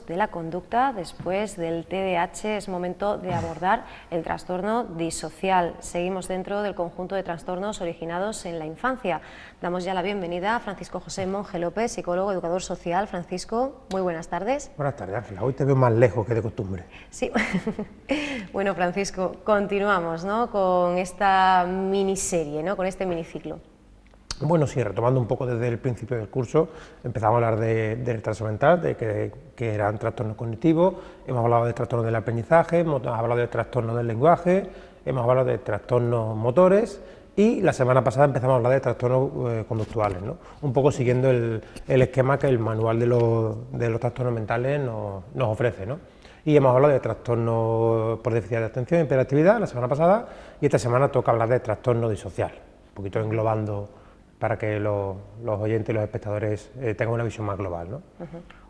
hablamos de la conducta. Después del TDAH es momento de abordar el trastorno disocial. Seguimos dentro del conjunto de trastornos originados en la infancia. Damos ya la bienvenida a Francisco José Monge López, psicólogo, educador social. Francisco, muy buenas tardes. Buenas tardes, Ángela. Hoy te veo más lejos que de costumbre. Sí. Bueno, Francisco, continuamos, ¿no?, con esta miniserie, ¿no?, con este miniciclo. Bueno, sí, retomando un poco desde el principio del curso, empezamos a hablar de retraso mental, de que eran trastornos cognitivos, hemos hablado de trastornos del aprendizaje, hemos hablado de trastornos del lenguaje, hemos hablado de trastornos motores y la semana pasada empezamos a hablar de trastornos conductuales, ¿no? Un poco siguiendo el esquema que el manual de los trastornos mentales nos ofrece, ¿no? Y hemos hablado de trastornos por déficit de atención y hiperactividad la semana pasada, y esta semana toca hablar de trastorno disocial, un poquito englobando para que los oyentes y los espectadores tengan una visión más global, ¿no?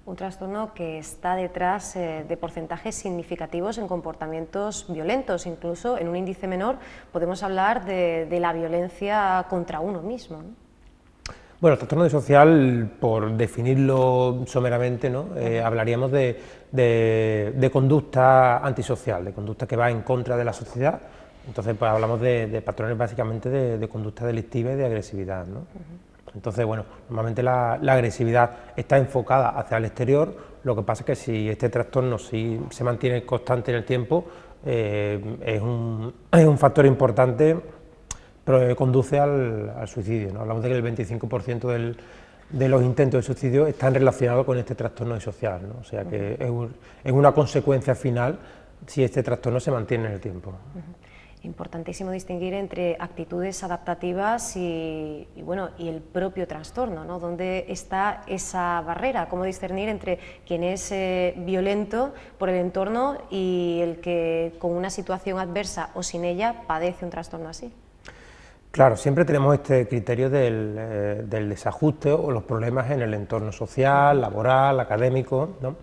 Un trastorno que está detrás de porcentajes significativos en comportamientos violentos, incluso en un índice menor podemos hablar de la violencia contra uno mismo, ¿no? Bueno, el trastorno disocial, por definirlo someramente, ¿no?, hablaríamos de conducta antisocial, de conducta que va en contra de la sociedad. Entonces, pues hablamos de patrones básicamente de conducta delictiva y de agresividad, ¿no? Entonces, bueno, normalmente la agresividad está enfocada hacia el exterior. Lo que pasa es que si este trastorno se mantiene constante en el tiempo, es un factor importante, pero que conduce al suicidio, ¿no? Hablamos de que el 25% de los intentos de suicidio están relacionados con este trastorno disocial, ¿no? O sea que es una consecuencia final si este trastorno se mantiene en el tiempo. Importantísimo distinguir entre actitudes adaptativas y el propio trastorno, ¿no? ¿Dónde está esa barrera? ¿Cómo discernir entre quien es violento por el entorno y el que con una situación adversa o sin ella padece un trastorno así? Claro, siempre tenemos este criterio del desajuste o los problemas en el entorno social, laboral, académico, ¿no?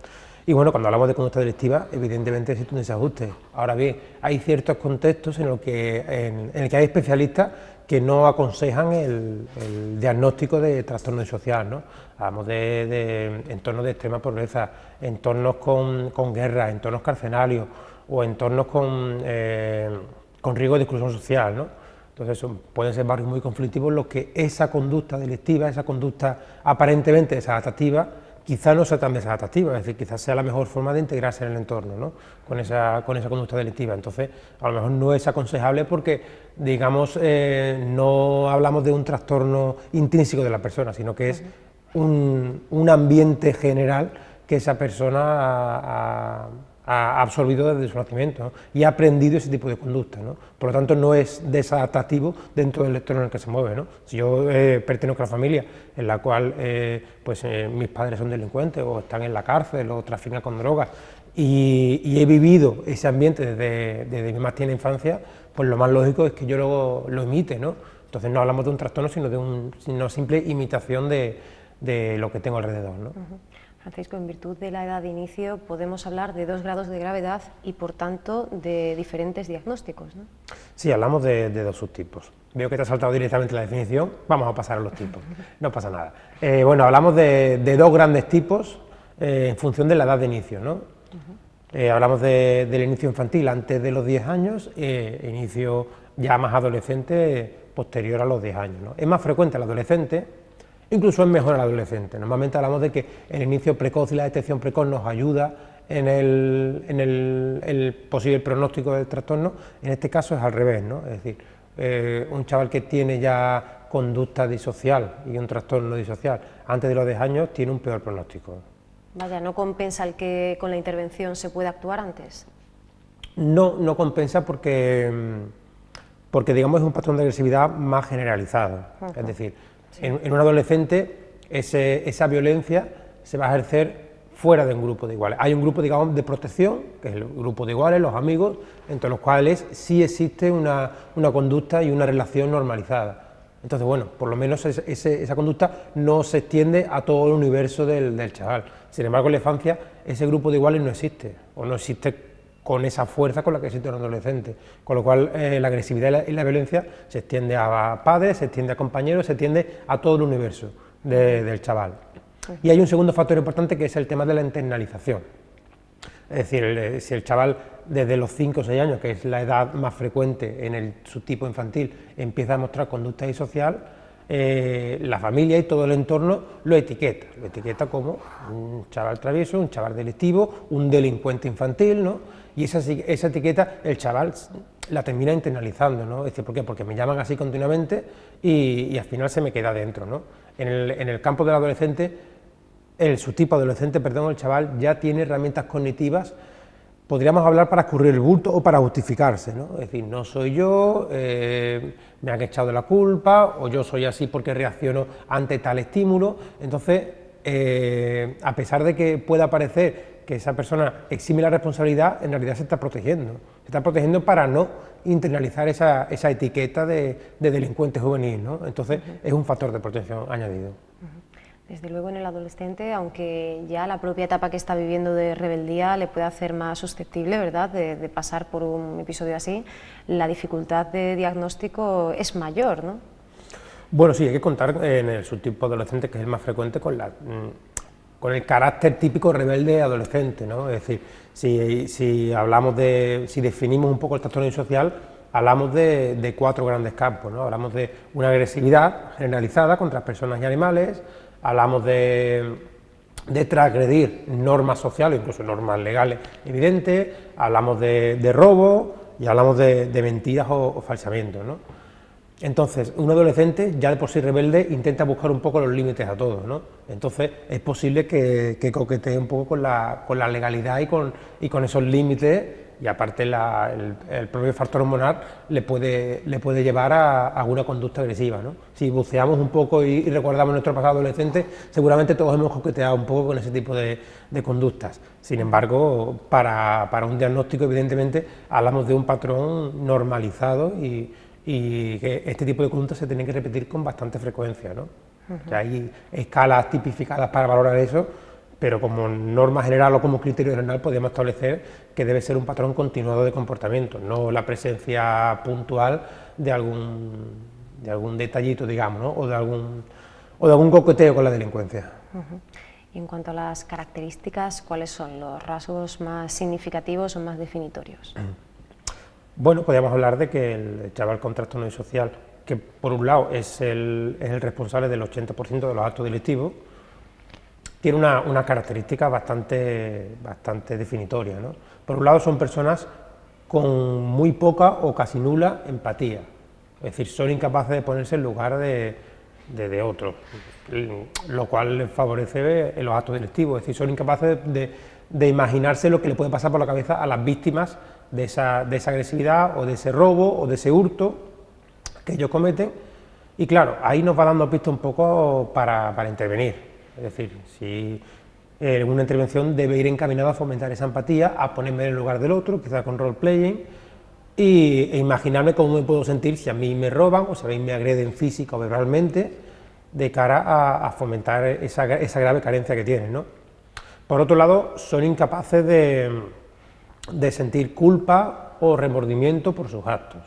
Y bueno, cuando hablamos de conducta delictiva, evidentemente existe un desajuste. Ahora bien, hay ciertos contextos en el que hay especialistas que no aconsejan el diagnóstico de trastorno disocial, ¿no? Hablamos de entornos de extrema pobreza, entornos con guerra, entornos carcelarios o entornos con riesgo de exclusión social, ¿no? Entonces pueden ser barrios muy conflictivos en los que esa conducta delictiva, esa conducta aparentemente desadaptativa, quizá no sea tan desadaptativa, es decir, quizás sea la mejor forma de integrarse en el entorno, ¿no?, con esa conducta delictiva. Entonces, a lo mejor no es aconsejable porque, digamos, no hablamos de un trastorno intrínseco de la persona, sino que es un ambiente general que esa persona ha absorbido desde su nacimiento, ¿no?, y ha aprendido ese tipo de conducta, ¿no? Por lo tanto, no es desadaptativo dentro del entorno en el que se mueve, ¿no? Si yo pertenezco a una familia en la cual mis padres son delincuentes o están en la cárcel o trafican con drogas y he vivido ese ambiente desde mi más tierna infancia, pues lo más lógico es que yo lo imite, ¿no? Entonces no hablamos de un trastorno, sino de una simple imitación de lo que tengo alrededor, ¿no? Francisco, en virtud de la edad de inicio podemos hablar de 2 grados de gravedad y por tanto de diferentes diagnósticos, ¿no? Sí, hablamos de 2 subtipos. Veo que te has saltado directamente la definición, vamos a pasar a los tipos, no pasa nada. Bueno, hablamos de 2 grandes tipos en función de la edad de inicio, ¿no? Hablamos del inicio infantil antes de los 10 años, inicio ya más adolescente posterior a los 10 años, ¿no? Es más frecuente el adolescente. Incluso es mejor el adolescente. Normalmente hablamos de que el inicio precoz y la detección precoz nos ayuda en el posible pronóstico del trastorno. En este caso es al revés, ¿no? Es decir, un chaval que tiene ya conducta disocial y un trastorno disocial antes de los 10 años tiene un peor pronóstico. Vaya, ¿no compensa el que con la intervención se pueda actuar antes? No compensa porque digamos es un patrón de agresividad más generalizado. Es decir, sí, en un adolescente esa violencia se va a ejercer fuera de un grupo de iguales. Hay un grupo, digamos, de protección, que es el grupo de iguales, los amigos, entre los cuales sí existe una conducta y una relación normalizada. Entonces, bueno, por lo menos esa conducta no se extiende a todo el universo del chaval. Sin embargo, en la infancia ese grupo de iguales no existe, o no existe con esa fuerza con la que existe un adolescente, con lo cual la agresividad y la violencia se extiende a padres, se extiende a compañeros, se extiende a todo el universo del chaval. Y hay un segundo factor importante que es el tema de la internalización. Es decir, si el chaval desde los 5 o 6 años, que es la edad más frecuente en el subtipo infantil, empieza a mostrar conducta disocial, la familia y todo el entorno lo etiqueta como un chaval travieso, un chaval delictivo, un delincuente infantil, ¿no? Y esa etiqueta el chaval la termina internalizando, ¿no? Es decir, ¿por qué? Porque me llaman así continuamente y al final se me queda dentro, ¿no? En el campo del adolescente, el subtipo adolescente, perdón, el chaval ya tiene herramientas cognitivas, podríamos hablar para escurrir el bulto o para justificarse, ¿no? Es decir, no soy yo, me han echado la culpa, o yo soy así porque reacciono ante tal estímulo. Entonces, a pesar de que pueda parecer que esa persona exime la responsabilidad, en realidad se está protegiendo para no internalizar esa etiqueta de delincuente juvenil, ¿no? Entonces, es un factor de protección añadido. Desde luego en el adolescente, aunque ya la propia etapa que está viviendo de rebeldía le puede hacer más susceptible, ¿verdad?, de pasar por un episodio así, la dificultad de diagnóstico es mayor, ¿no? Bueno, sí, hay que contar en el subtipo adolescente, que es el más frecuente, con el carácter típico rebelde adolescente, ¿no? Es decir, si definimos un poco el trastorno disocial, hablamos de 4 grandes campos, ¿no? Hablamos de una agresividad generalizada contra personas y animales, hablamos de transgredir normas sociales, incluso normas legales evidentes, hablamos de robo y hablamos de mentiras o falsamientos, ¿no? Entonces, un adolescente, ya de por sí rebelde, intenta buscar un poco los límites a todo, ¿no? Entonces, es posible que coquetee un poco con la legalidad y con esos límites, y aparte el propio factor hormonal le puede llevar a alguna conducta agresiva, ¿no? Si buceamos un poco y recordamos nuestro pasado adolescente, seguramente todos hemos coqueteado un poco con ese tipo de conductas. Sin embargo, para un diagnóstico, evidentemente, hablamos de un patrón normalizado y que este tipo de conductas se tienen que repetir con bastante frecuencia, ¿no? O sea, hay escalas tipificadas para valorar eso, pero como norma general o como criterio general podemos establecer que debe ser un patrón continuado de comportamiento, no la presencia puntual de algún detallito, digamos, ¿no? o de algún coqueteo con la delincuencia. Y en cuanto a las características, ¿cuáles son los rasgos más significativos o más definitorios? Bueno, podríamos hablar de que el chaval con trastorno disocial, que por un lado es el responsable del 80% de los actos delictivos, tiene una característica bastante definitoria, ¿no? Por un lado son personas con muy poca o casi nula empatía, es decir, son incapaces de ponerse en lugar de otros, lo cual les favorece en los actos delictivos, es decir, son incapaces de imaginarse lo que le puede pasar por la cabeza a las víctimas de esa agresividad o de ese robo o de ese hurto que ellos cometen, y claro, ahí nos va dando pista un poco para intervenir. Es decir, si una intervención debe ir encaminada a fomentar esa empatía, a ponerme en el lugar del otro, quizá con role-playing, e imaginarme cómo me puedo sentir si a mí me roban o si a mí me agreden física o verbalmente, de cara a fomentar esa grave carencia que tienen, ¿no? Por otro lado, son incapaces de sentir culpa o remordimiento por sus actos.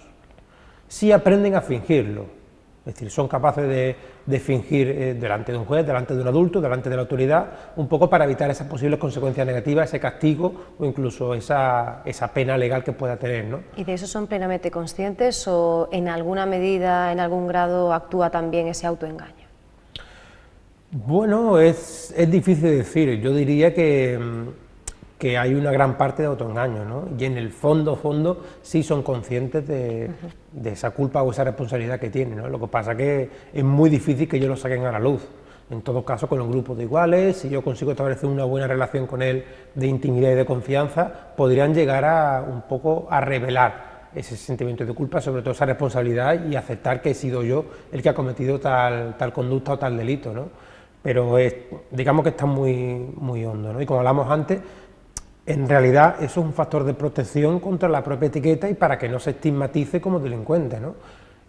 Sí aprenden a fingirlo. Es decir, son capaces de fingir delante de un juez, delante de un adulto, delante de la autoridad, un poco para evitar esas posibles consecuencias negativas, ese castigo o incluso esa pena legal que pueda tener, ¿no? ¿Y de eso son plenamente conscientes o en alguna medida, en algún grado, actúa también ese autoengaño? Bueno, es difícil de decir. Yo diría que hay una gran parte de autoengaño, ¿no? Y en el fondo sí son conscientes de esa culpa o esa responsabilidad que tienen, ¿no? Lo que pasa es que es muy difícil que ellos lo saquen a la luz. En todo caso, con un grupo de iguales, si yo consigo establecer una buena relación con él de intimidad y de confianza, podrían llegar un poco a revelar ese sentimiento de culpa, sobre todo esa responsabilidad, y aceptar que he sido yo el que ha cometido tal conducta o tal delito, ¿no? Pero digamos que está muy hondo, ¿no? Y como hablamos antes, en realidad eso es un factor de protección contra la propia etiqueta y para que no se estigmatice como delincuente, ¿no?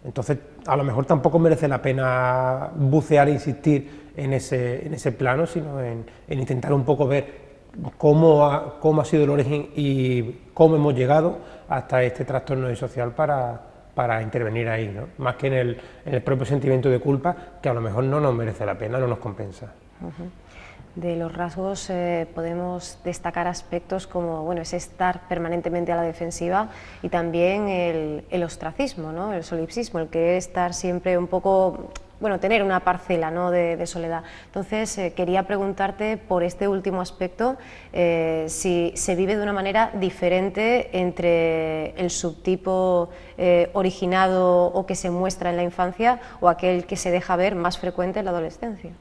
Entonces, a lo mejor tampoco merece la pena bucear e insistir en ese plano, sino en intentar un poco ver cómo ha sido el origen y cómo hemos llegado hasta este trastorno disocial para intervenir ahí, ¿no? Más que en el propio sentimiento de culpa, que a lo mejor no nos merece la pena, no nos compensa. De los rasgos podemos destacar aspectos como, bueno, ese estar permanentemente a la defensiva y también el ostracismo, ¿no? El solipsismo, el querer estar siempre un poco, bueno, tener una parcela, ¿no?, de soledad. Entonces, quería preguntarte por este último aspecto, si se vive de una manera diferente entre el subtipo originado o que se muestra en la infancia o aquel que se deja ver más frecuente en la adolescencia.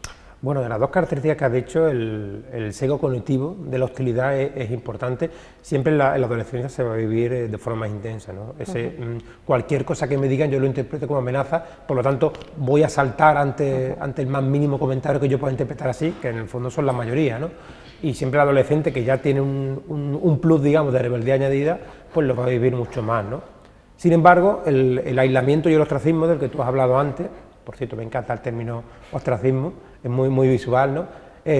Bueno, de las dos características que has dicho, el sesgo cognitivo de la hostilidad es importante. Siempre en la adolescencia se va a vivir de forma más intensa, ¿no? Cualquier cosa que me digan yo lo interpreto como amenaza, por lo tanto voy a saltar ante el más mínimo comentario que yo pueda interpretar así, que en el fondo son la mayoría, ¿no? Y siempre el adolescente, que ya tiene un plus, digamos, de rebeldía añadida, pues lo va a vivir mucho más, ¿no? Sin embargo, el aislamiento y el ostracismo del que tú has hablado antes, por cierto, me encanta el término ostracismo, es muy visual, ¿no?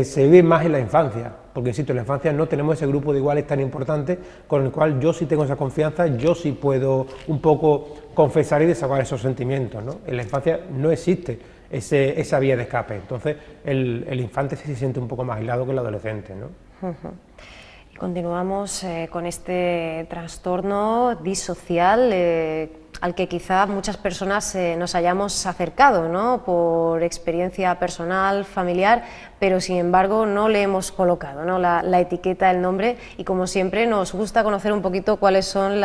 Se vive más en la infancia, porque insisto, en la infancia no tenemos ese grupo de iguales tan importante con el cual yo sí tengo esa confianza, yo sí puedo un poco confesar y desahogar esos sentimientos, ¿no? En la infancia no existe esa vía de escape, entonces el infante sí se siente un poco más aislado que el adolescente, ¿no? Y continuamos con este trastorno disocial al que quizá muchas personas nos hayamos acercado, ¿no?, por experiencia personal, familiar, pero sin embargo no le hemos colocado, ¿no?, la etiqueta, el nombre, y como siempre nos gusta conocer un poquito cuáles son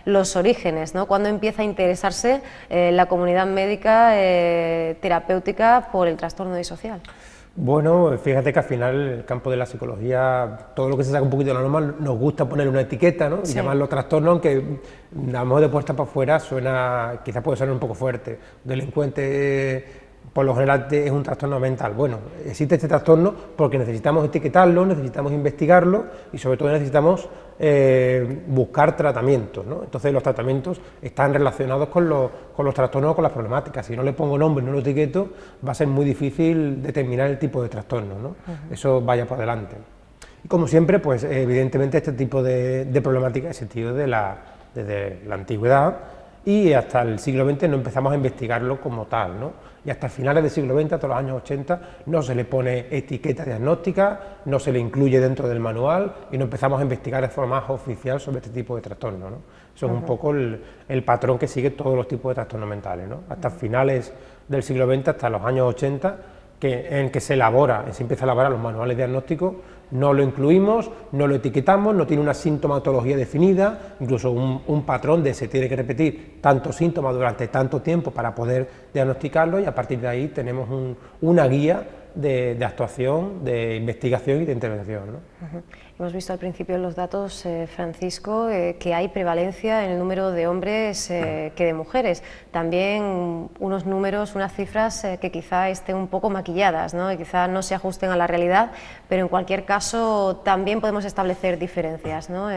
los orígenes, ¿no?, cuándo empieza a interesarse la comunidad médica terapéutica por el trastorno disocial. Bueno, fíjate que al final el campo de la psicología, todo lo que se saca un poquito de la norma, nos gusta poner una etiqueta, ¿no?, y llamarlo trastorno, aunque a lo mejor de puerta para afuera suena, quizás puede sonar un poco fuerte. Delincuente, por lo general es un trastorno mental. Bueno, existe este trastorno porque necesitamos etiquetarlo, necesitamos investigarlo y sobre todo necesitamos buscar tratamientos, ¿no? Entonces los tratamientos están relacionados con los trastornos o con las problemáticas. Si no le pongo nombre, no lo etiqueto, va a ser muy difícil determinar el tipo de trastorno, ¿no? Eso vaya por delante. Y como siempre, pues evidentemente este tipo de problemática ha existido desde la antigüedad y hasta el siglo XX no empezamos a investigarlo como tal, ¿no? Y hasta finales del siglo XX, hasta los años 80, no se le pone etiqueta diagnóstica, no se le incluye dentro del manual y no empezamos a investigar de forma más oficial sobre este tipo de trastornos, ¿no? Eso es un poco el patrón que sigue todos los tipos de trastornos mentales, ¿no? Hasta finales del siglo XX, hasta los años 80, en que se empieza a elaborar los manuales diagnósticos, no lo incluimos, no lo etiquetamos, no tiene una sintomatología definida, incluso un patrón de se tiene que repetir tantos síntomas durante tanto tiempo para poder diagnosticarlo, y a partir de ahí tenemos una guía de actuación, de investigación y de intervención, ¿no? Hemos visto al principio en los datos, Francisco, que hay prevalencia en el número de hombres que de mujeres. También unos números, unas cifras que quizá estén un poco maquilladas, ¿no?, y quizá no se ajusten a la realidad, pero en cualquier caso también podemos establecer diferencias, ¿no?,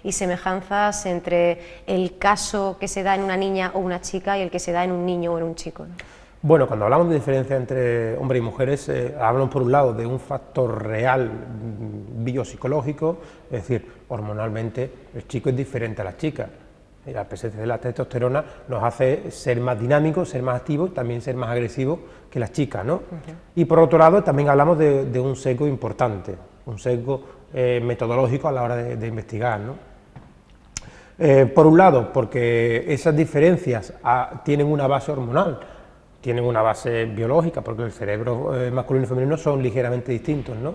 y semejanzas entre el caso que se da en una niña o una chica y el que se da en un niño o en un chico, ¿no? Bueno, cuando hablamos de diferencia entre hombres y mujeres, hablamos por un lado de un factor real biopsicológico, es decir, hormonalmente el chico es diferente a la chica. La presencia de la testosterona nos hace ser más dinámicos, ser más activos y también ser más agresivos que las chicas, ¿no? Y por otro lado también hablamos de un sesgo importante, un sesgo metodológico a la hora de investigar, ¿no? Por un lado, porque esas diferencias tienen una base hormonal, tienen una base biológica, porque el cerebro masculino y femenino son ligeramente distintos, ¿no?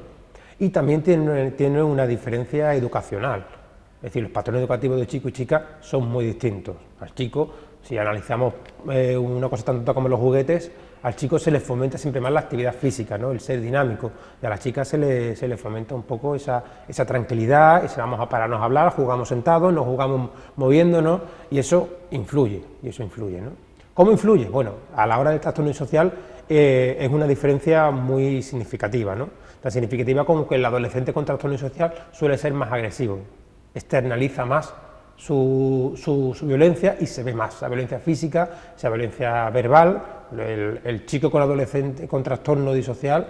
Y también tienen una diferencia educacional, es decir, los patrones educativos de chico y chica son muy distintos. Al chico, si analizamos una cosa tan tonta como los juguetes, al chico se le fomenta siempre más la actividad física, ¿no?, el ser dinámico, y a la chica se le fomenta un poco esa tranquilidad, ese vamos a pararnos a hablar, jugamos sentados, nos jugamos moviéndonos, y eso influye, ¿no? ¿Cómo influye? Bueno, a la hora del trastorno disocial es una diferencia muy significativa, ¿no? Tan significativa como que el adolescente con trastorno disocial suele ser más agresivo, externaliza más su violencia y se ve más, esa violencia física, esa violencia verbal. El chico con adolescente con trastorno disocial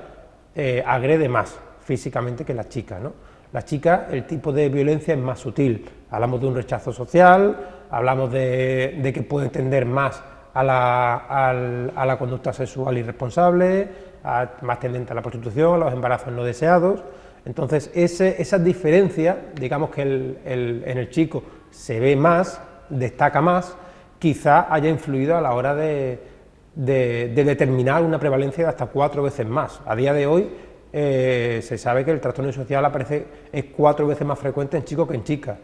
agrede más físicamente que la chica, ¿no? La chica, el tipo de violencia es más sutil, hablamos de un rechazo social, hablamos de que puede tender más a la conducta sexual irresponsable, más tendente a la prostitución, a los embarazos no deseados. Entonces, esa diferencia, digamos que en el chico se ve más, destaca más, quizá haya influido a la hora de determinar una prevalencia de hasta 4 veces más. A día de hoy se sabe que el trastorno social es 4 veces más frecuente en chicos que en chicas.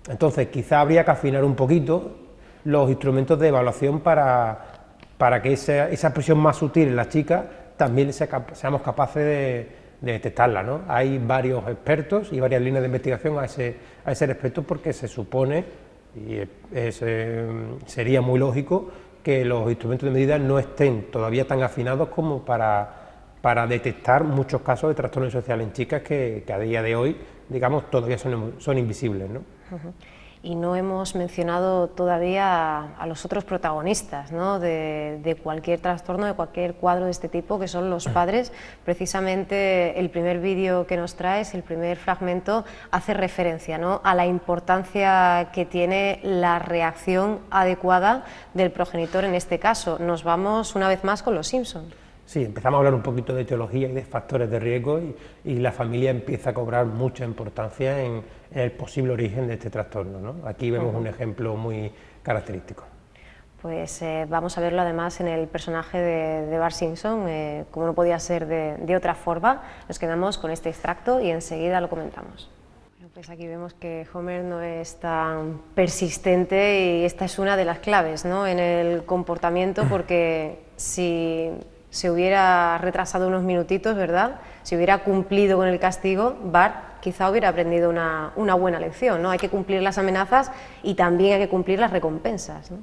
Entonces, quizá habría que afinar un poquito los instrumentos de evaluación para que esa expresión más sutil en las chicas también seamos capaces de detectarla, ¿no? Hay varios expertos y varias líneas de investigación a ese respecto, porque se supone, y sería muy lógico, que los instrumentos de medida no estén todavía tan afinados como para detectar muchos casos de trastorno social en chicas que a día de hoy, digamos, todavía son invisibles, ¿no? Y no hemos mencionado todavía a los otros protagonistas, ¿no?, de cualquier trastorno, de cualquier cuadro de este tipo, que son los padres. Precisamente el primer vídeo que nos traes, el primer fragmento, hace referencia, ¿no?, a la importancia que tiene la reacción adecuada del progenitor en este caso. Nos vamos una vez más con los Simpson. Sí, empezamos a hablar un poquito de etiología y de factores de riesgo y la familia empieza a cobrar mucha importancia en el posible origen de este trastorno, ¿no? Aquí vemos un ejemplo muy característico. Pues vamos a verlo además en el personaje de Bart Simpson, como no podía ser de otra forma. Nos quedamos con este extracto y enseguida lo comentamos. Bueno, pues aquí vemos que Homer no es tan persistente y esta es una de las claves, ¿no?, en el comportamiento, porque si se hubiera retrasado unos minutitos, ¿verdad?, si hubiera cumplido con el castigo, Bart quizá hubiera aprendido una buena lección, ¿no? Hay que cumplir las amenazas y también hay que cumplir las recompensas, ¿no?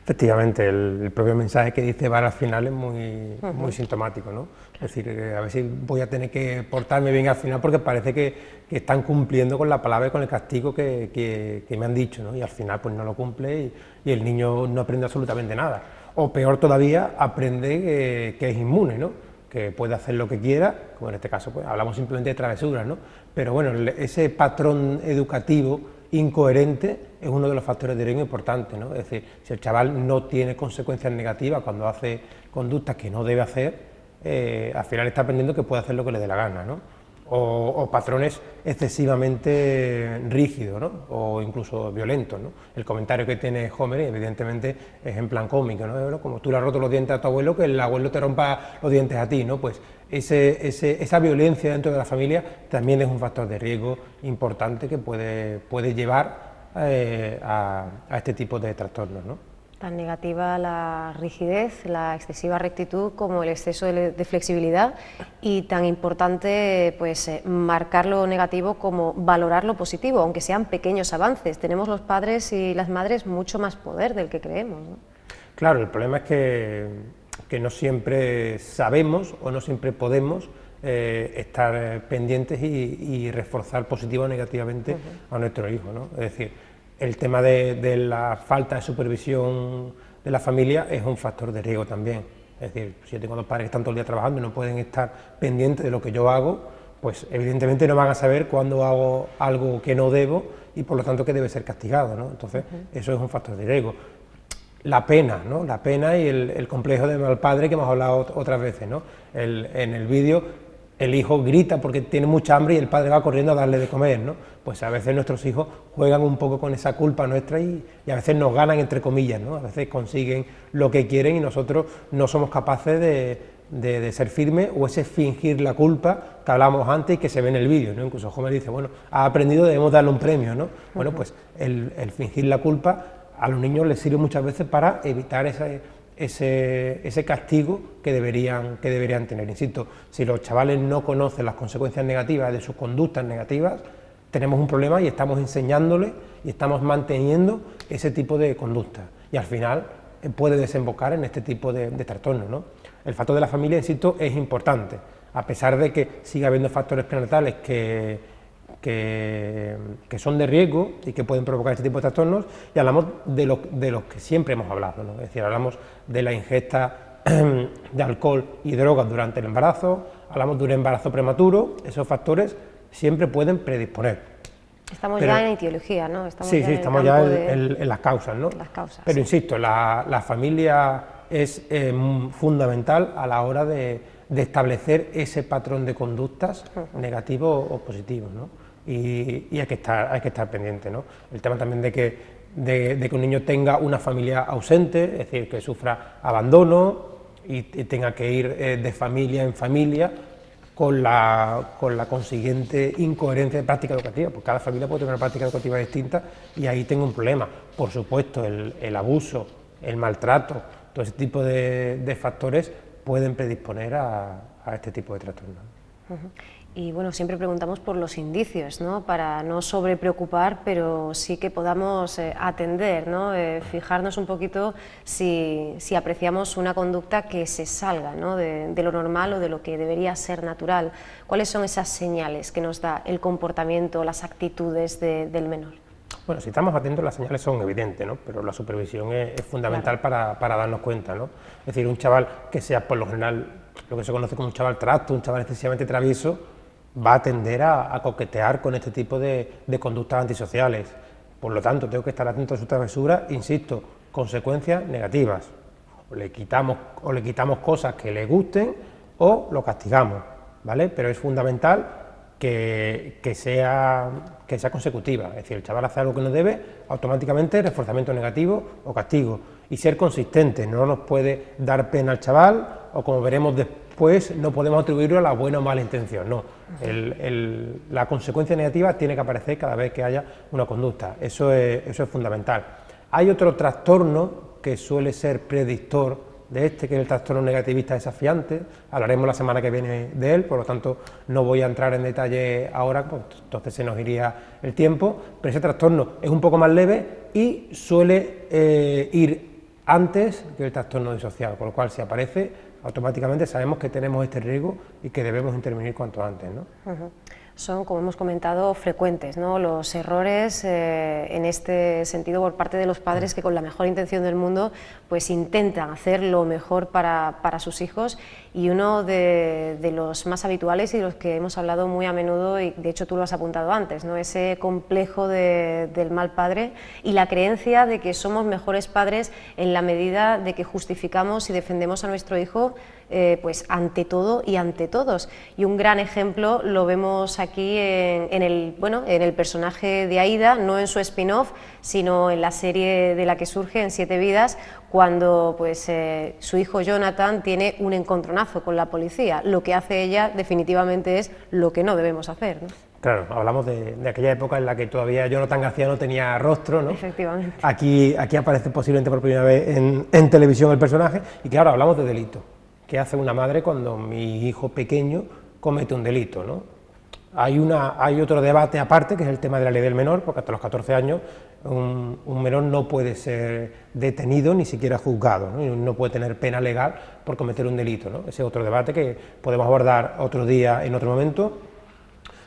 Efectivamente, el propio mensaje que dice Bart al final es muy sintomático, ¿no? Es decir, a ver si voy a tener que portarme bien al final, porque parece que están cumpliendo con la palabra y con el castigo que me han dicho, ¿no? Y al final pues no lo cumple y el niño no aprende absolutamente nada. O peor todavía, aprende que es inmune, ¿no?, que puede hacer lo que quiera, como en este caso pues hablamos simplemente de travesuras, ¿no? Pero bueno, ese patrón educativo incoherente es uno de los factores de riesgo importantes, ¿no? Es decir, si el chaval no tiene consecuencias negativas cuando hace conductas que no debe hacer, al final está aprendiendo que puede hacer lo que le dé la gana, ¿no? O patrones excesivamente rígidos, ¿no?, o incluso violentos, ¿no? El comentario que tiene Homer, evidentemente, es en plan cómico, ¿no? Como tú le has roto los dientes a tu abuelo, que el abuelo te rompa los dientes a ti, ¿no? Pues esa violencia dentro de la familia también es un factor de riesgo importante que puede llevar a este tipo de trastornos, ¿no? Tan negativa la rigidez, la excesiva rectitud como el exceso de flexibilidad, y tan importante pues marcar lo negativo como valorar lo positivo, aunque sean pequeños avances. Tenemos los padres y las madres mucho más poder del que creemos, ¿no? Claro, el problema es que no siempre sabemos o no siempre podemos estar pendientes y reforzar positiva o negativamente a nuestro hijo, ¿no? Es decir, el tema de la falta de supervisión de la familia es un factor de riesgo también. Es decir, si yo tengo dos padres que están todo el día trabajando y no pueden estar pendientes de lo que yo hago, pues evidentemente no van a saber cuándo hago algo que no debo y por lo tanto que debe ser castigado, ¿no? Entonces, eso es un factor de riesgo. La pena, ¿no? La pena y el complejo de mal padre que hemos hablado otras veces, ¿no? En el vídeo el hijo grita porque tiene mucha hambre y el padre va corriendo a darle de comer, ¿no? Pues a veces nuestros hijos juegan un poco con esa culpa nuestra y a veces nos ganan, entre comillas, ¿no? A veces consiguen lo que quieren y nosotros no somos capaces de ser firmes, o ese fingir la culpa que hablábamos antes y que se ve en el vídeo, ¿no? Incluso Homer dice, bueno, ha aprendido, debemos darle un premio, ¿no? Bueno, pues el fingir la culpa a los niños les sirve muchas veces para evitar ese castigo que deberían tener. Insisto, si los chavales no conocen las consecuencias negativas de sus conductas negativas, tenemos un problema y estamos enseñándoles y estamos manteniendo ese tipo de conducta, y al final puede desembocar en este tipo de trastornos, ¿no? El factor de la familia, insisto, es importante, a pesar de que siga habiendo factores prenatales que son de riesgo y que pueden provocar este tipo de trastornos, y hablamos de los que siempre hemos hablado, ¿no? Es decir, hablamos de la ingesta de alcohol y drogas durante el embarazo, hablamos de un embarazo prematuro. Esos factores siempre pueden predisponer. Estamos Pero, ya en etiología, ¿no? Estamos ya en las causas, ¿no? Las causas, pero sí. insisto, la familia es fundamental a la hora de establecer ese patrón de conductas negativos o positivos, ¿no? Y hay que estar pendiente, ¿no? El tema también de que un niño tenga una familia ausente, es decir, que sufra abandono y tenga que ir de familia en familia, con la consiguiente incoherencia de práctica educativa, porque cada familia puede tener una práctica educativa distinta y ahí tengo un problema. Por supuesto, el abuso, el maltrato, todo ese tipo de factores pueden predisponer a este tipo de trastornos. Y bueno, siempre preguntamos por los indicios, ¿no? Para no sobrepreocupar, pero sí que podamos atender, ¿no? Fijarnos un poquito si apreciamos una conducta que se salga, ¿no? de lo normal o de lo que debería ser natural. ¿Cuáles son esas señales que nos da el comportamiento, las actitudes del menor? Bueno, si estamos atentos las señales son evidentes, ¿no? Pero la supervisión es fundamental, claro, para darnos cuenta, ¿no? Es decir, un chaval que sea por lo general lo que se conoce como un chaval trasto, un chaval excesivamente travieso, va a tender a coquetear con este tipo de conductas antisociales. Por lo tanto, tengo que estar atento a su travesura, insisto, consecuencias negativas. O le quitamos cosas que le gusten o lo castigamos, ¿vale? Pero es fundamental que sea consecutiva, es decir, el chaval hace algo que no debe, automáticamente reforzamiento negativo o castigo, y ser consistente, no nos puede dar pena al chaval, o como veremos después, no podemos atribuirlo a la buena o mala intención, no, la consecuencia negativa tiene que aparecer cada vez que haya una conducta, eso es fundamental. Hay otro trastorno que suele ser predictor de que es el trastorno negativista desafiante, hablaremos la semana que viene de él, por lo tanto no voy a entrar en detalle ahora, pues, entonces se nos iría el tiempo, pero ese trastorno es un poco más leve y suele ir antes que el trastorno disocial, con lo cual si aparece automáticamente sabemos que tenemos este riesgo y que debemos intervenir cuanto antes, ¿no? Son, como hemos comentado, frecuentes, ¿no? Los errores en este sentido por parte de los padres que con la mejor intención del mundo pues intentan hacer lo mejor para sus hijos, y uno de los más habituales y de los que hemos hablado muy a menudo, y de hecho tú lo has apuntado antes, ¿no? Ese complejo del mal padre y la creencia de que somos mejores padres en la medida de que justificamos y defendemos a nuestro hijo pues ante todo y ante todos, y un gran ejemplo lo vemos aquí en el personaje de Aida, no en su spin-off, sino en la serie de la que surge, en 7 vidas, cuando pues su hijo Jonathan tiene un encontronazo con la policía. Lo que hace ella definitivamente es lo que no debemos hacer, ¿no? Claro, hablamos de aquella época en la que todavía Jonathan García no tenía rostro, ¿no? Efectivamente. Aquí aparece posiblemente por primera vez en televisión el personaje, y claro, hablamos de delito. ¿Qué hace una madre cuando mi hijo pequeño comete un delito, ¿no? Hay otro debate aparte, que es el tema de la ley del menor, porque hasta los 14 años un menor no puede ser detenido ni siquiera juzgado, ¿no? Y no puede tener pena legal por cometer un delito, ¿no? Ese es otro debate que podemos abordar otro día, en otro momento.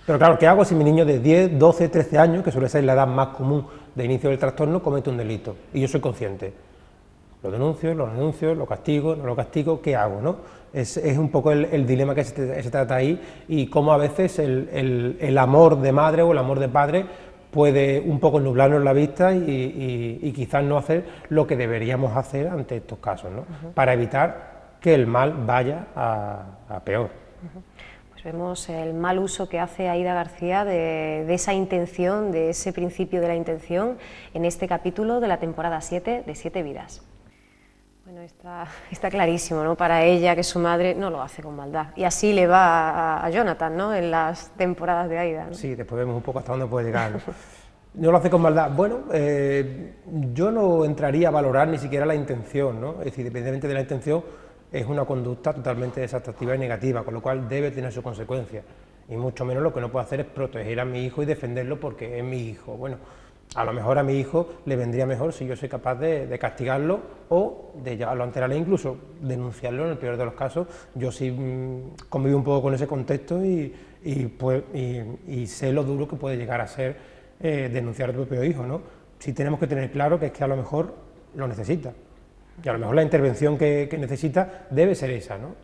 Pero claro, ¿qué hago si mi niño de 10, 12, 13 años, que suele ser la edad más común de inicio del trastorno, comete un delito? Y yo soy consciente. Lo denuncio, lo castigo, no lo castigo, ¿qué hago, no? Es un poco el dilema que se trata ahí, y cómo a veces el amor de madre o el amor de padre puede un poco nublarnos la vista y quizás no hacer lo que deberíamos hacer ante estos casos, ¿no? Para evitar que el mal vaya a peor. Pues vemos el mal uso que hace Aida García de esa intención, de ese principio de la intención, en este capítulo de la temporada 7 de 7 vidas. Bueno, está clarísimo, ¿no? Para ella que su madre no lo hace con maldad, y así le va a Jonathan, ¿no? En las temporadas de Aida, ¿no? Sí, después vemos un poco hasta dónde puede llegar, ¿no? No lo hace con maldad. Bueno, yo no entraría a valorar ni siquiera la intención, ¿no? Es decir, independientemente de la intención, es una conducta totalmente desatractiva y negativa, con lo cual debe tener sus consecuencias, y mucho menos lo que no puedo hacer es proteger a mi hijo y defenderlo porque es mi hijo. Bueno, a lo mejor a mi hijo le vendría mejor si yo soy capaz de castigarlo o de llevarlo ante la ley, incluso denunciarlo en el peor de los casos. Yo sí convivo un poco con ese contexto y sé lo duro que puede llegar a ser denunciar a tu propio hijo, ¿no? Sí tenemos que tener claro que es que a lo mejor lo necesita, y a lo mejor la intervención que necesita debe ser esa, ¿no?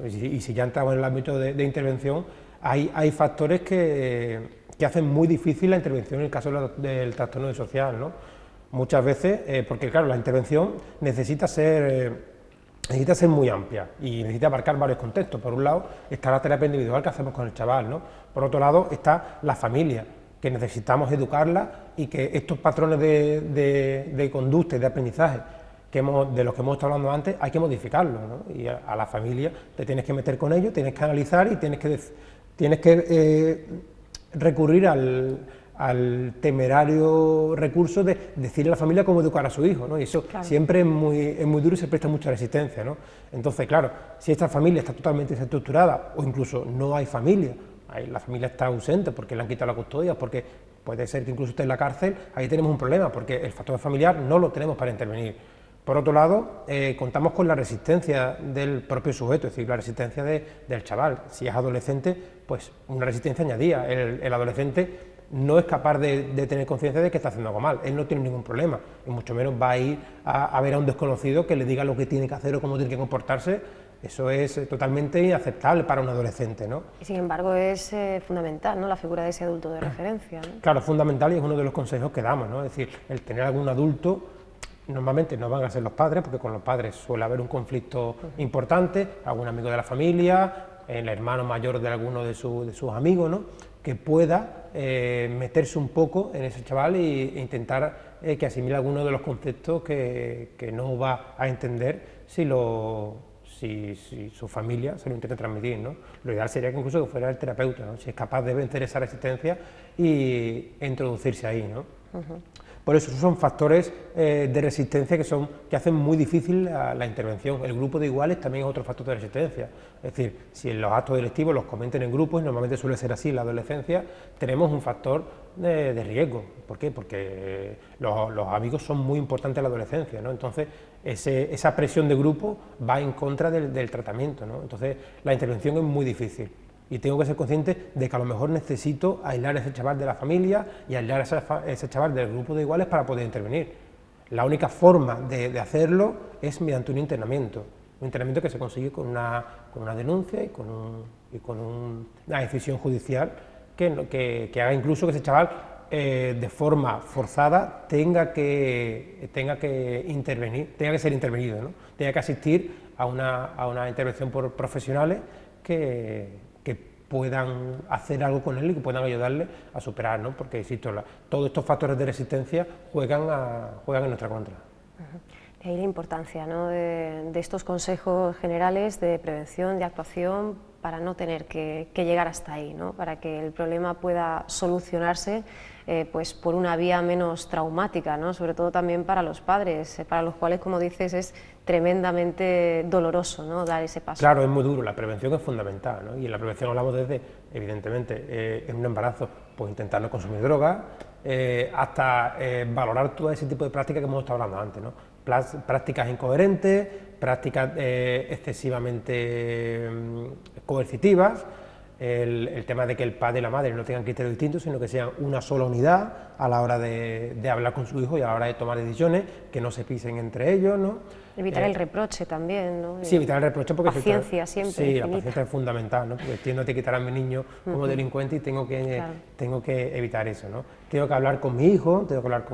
Y si ya entramos en el ámbito de intervención, hay factores que que hacen muy difícil la intervención en el caso del trastorno disocial, ¿no? Muchas veces, porque claro, la intervención necesita ser muy amplia y necesita abarcar varios contextos. Por un lado está la terapia individual que hacemos con el chaval, ¿no? Por otro lado está la familia, que necesitamos educarla y que estos patrones de conducta y de aprendizaje de los que hemos estado hablando antes hay que modificarlos, ¿no? Y a la familia te tienes que meter con ellos, tienes que analizar y tienes que recurrir al temerario recurso de decirle a la familia cómo educar a su hijo, ¿no? Y eso claro, siempre es muy duro y se presta mucha resistencia, ¿no? Entonces, claro, si esta familia está totalmente desestructurada o incluso no hay familia, la familia está ausente porque le han quitado la custodia, porque puede ser que incluso esté en la cárcel, ahí tenemos un problema, porque el factor familiar no lo tenemos para intervenir. Por otro lado, contamos con la resistencia del propio sujeto, es decir, la resistencia del chaval. Si es adolescente, pues una resistencia añadida. El adolescente no es capaz de tener conciencia de que está haciendo algo mal, él no tiene ningún problema, y mucho menos va a ir a ver a un desconocido que le diga lo que tiene que hacer o cómo tiene que comportarse. Eso es totalmente inaceptable para un adolescente, ¿no? Y sin embargo es fundamental, ¿no?, la figura de ese adulto de referencia, ¿no? Claro, es fundamental y es uno de los consejos que damos, ¿no? Es decir, el tener algún adulto, normalmente no van a ser los padres, porque con los padres suele haber un conflicto importante, algún amigo de la familia, el hermano mayor de alguno de sus amigos, ¿no?, que pueda meterse un poco en ese chaval e intentar que asimile algunos de los conceptos que no va a entender si su familia se lo intenta transmitir, ¿no? Lo ideal sería que incluso que fuera el terapeuta, ¿no?, si es capaz de vencer esa resistencia e introducirse ahí, ¿no? Por eso son factores de resistencia que hacen muy difícil la intervención. El grupo de iguales también es otro factor de resistencia. Es decir, si en los actos delictivos los cometen en grupos, y normalmente suele ser así en la adolescencia, tenemos un factor de riesgo. ¿Por qué? Porque los amigos son muy importantes en la adolescencia, ¿no? Entonces, esa presión de grupo va en contra del tratamiento, ¿no? Entonces, la intervención es muy difícil. Y tengo que ser consciente de que a lo mejor necesito aislar a ese chaval de la familia y aislar a ese chaval del grupo de iguales para poder intervenir. La única forma de hacerlo es mediante un internamiento que se consigue con una denuncia y con una decisión judicial que haga incluso que ese chaval de forma forzada tenga que intervenir, tenga que ser intervenido, ¿no? Tenga que asistir a una intervención por profesionales que puedan hacer algo con él y que puedan ayudarle a superar, ¿no? Porque, insisto, todos estos factores de resistencia juegan en nuestra contra. De ahí la importancia, ¿no?, de estos consejos generales de prevención, de actuación, para no tener que llegar hasta ahí, ¿no?, para que el problema pueda solucionarse pues por una vía menos traumática, ¿no?, sobre todo también para los padres, para los cuales, como dices, es tremendamente doloroso, ¿no?, dar ese paso. Claro, es muy duro, la prevención es fundamental, ¿no? Y en la prevención hablamos desde, evidentemente, en un embarazo, pues intentar no consumir drogas, hasta valorar todo ese tipo de prácticas que hemos estado hablando antes, ¿no? Prácticas incoherentes, prácticas excesivamente coercitivas, el tema de que el padre y la madre no tengan criterios distintos, sino que sean una sola unidad a la hora de hablar con su hijo y a la hora de tomar decisiones, que no se pisen entre ellos, ¿no? Evitar el reproche también, ¿no? Sí, evitar el reproche porque... Paciencia siempre. Sí, la paciencia es fundamental, ¿no? Porque tiendo a etiquetar a mi niño como delincuente y tengo que evitar eso, ¿no? Tengo que hablar con mi hijo, y tengo que hablar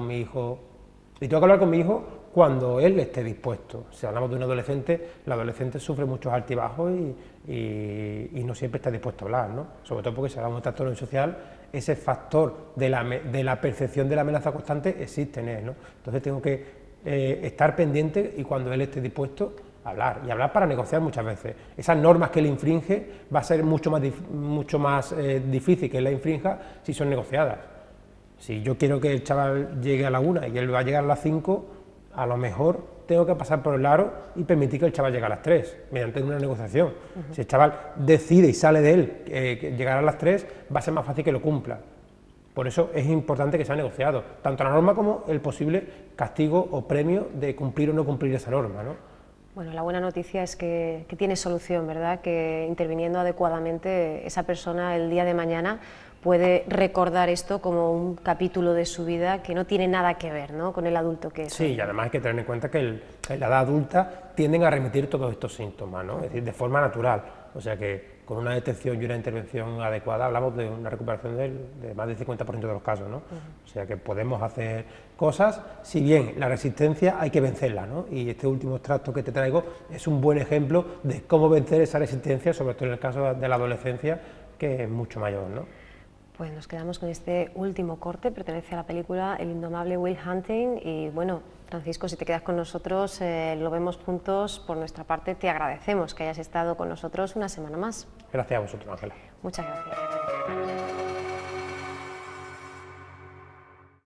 con mi hijo cuando él esté dispuesto. Si hablamos de un adolescente, el adolescente sufre muchos altibajos y no siempre está dispuesto a hablar, ¿no? Sobre todo porque si hablamos de trastorno social, ese factor de la percepción de la amenaza constante existe en él, ¿no? Entonces tengo que estar pendiente y cuando él esté dispuesto a hablar, y hablar para negociar muchas veces. Esas normas que él infringe va a ser mucho más difícil que él la infrinja si son negociadas. Si yo quiero que el chaval llegue a la 1 y él va a llegar a las 5, a lo mejor tengo que pasar por el aro y permitir que el chaval llegue a las 3, mediante una negociación. Si el chaval decide y sale de él llegar a las 3, va a ser más fácil que lo cumpla. Por eso es importante que sea negociado, tanto la norma como el posible castigo o premio de cumplir o no cumplir esa norma, ¿no? Bueno, la buena noticia es que tiene solución, ¿verdad? Que interviniendo adecuadamente esa persona el día de mañana puede recordar esto como un capítulo de su vida que no tiene nada que ver, ¿no?, con el adulto que es. Sí, y además hay que tener en cuenta que en la edad adulta tienden a remitir todos estos síntomas, ¿no? Es decir, de forma natural. O sea que con una detección y una intervención adecuada hablamos de una recuperación de más del 50% de los casos, ¿no? O sea que podemos hacer cosas, si bien la resistencia hay que vencerla, ¿no? Y este último extracto que te traigo es un buen ejemplo de cómo vencer esa resistencia, sobre todo en el caso de la adolescencia, que es mucho mayor, ¿no? Pues nos quedamos con este último corte, pertenece a la película El indomable Will Hunting y bueno, Francisco, si te quedas con nosotros, lo vemos juntos. Por nuestra parte, te agradecemos que hayas estado con nosotros una semana más. Gracias a vosotros, Ángela. Muchas gracias.